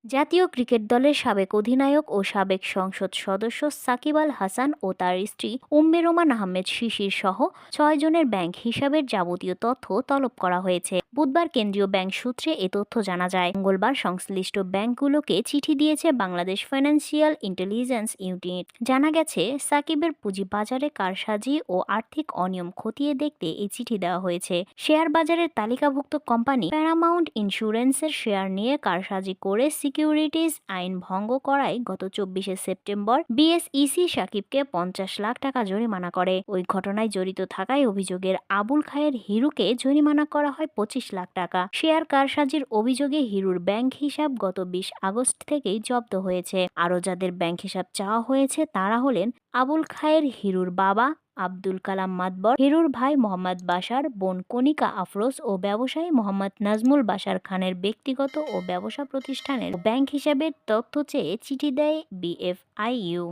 জাতীয় ক্রিকেট দলের সাবেক অধিনায়ক ও সাবেক সংসদ সদস্য সাকিব আল হাসান ও তার স্ত্রী উম্মে রোমান আহমেদ শিশির সহ 6 জনের ব্যাংক হিসাবের যাবতীয় তথ্য তলব করা হয়েছে। বুধবার কেন্দ্রীয় ব্যাংক সূত্রে এ তথ্য জানা যায়। মঙ্গলবার সংশ্লিষ্ট ব্যাংকগুলোকে চিঠি দিয়েছে বাংলাদেশ ফাইন্যান্সিয়াল ইন্টেলিজেন্স ইউনিট। জানা গেছে, সাকিবের পুঁজিবাজারে কারসাজি ও আর্থিক অনিয়ম খতিয়ে দেখতে এই চিঠি দেওয়া হয়েছে। শেয়ার বাজারের তালিকাভুক্ত কোম্পানি প্যারামাউন্ট ইন্স্যুরেন্সের শেয়ার নিয়ে কারসাজি করে সিকিউরিটিজ আইন ভঙ্গ করায় গত 24শে সেপ্টেম্বর বিএসইসি সাকিবকে 50 লাখ টাকা জরিমানা করে। ওই ঘটনায় জড়িত থাকায় অভিযোগের আবুল খায়ের হিরুকে জরিমানা করা হয় 25 লাখ টাকা। শেয়ার কারসাজির অভিযোগে হিরুর ব্যাংক হিসাব গত 20 আগস্ট থেকেই জব্দ হয়েছে। আরও যাদের ব্যাংক হিসাব চাওয়া হয়েছে তারা হলেন আবুল খায়ের হিরুর বাবা আব্দুল কালাম মাতবর, হিরুর ভাই মোহাম্মদ বাশার, বোন কণিকা আফরোজ ও ব্যবসায়ী মোহাম্মদ নাজমুল বাশার খানের ব্যক্তিগত ও ব্যবসা প্রতিষ্ঠানের ব্যাংক হিসাবের তথ্য চেয়ে চিঠি দেয় বিএফআইইউ।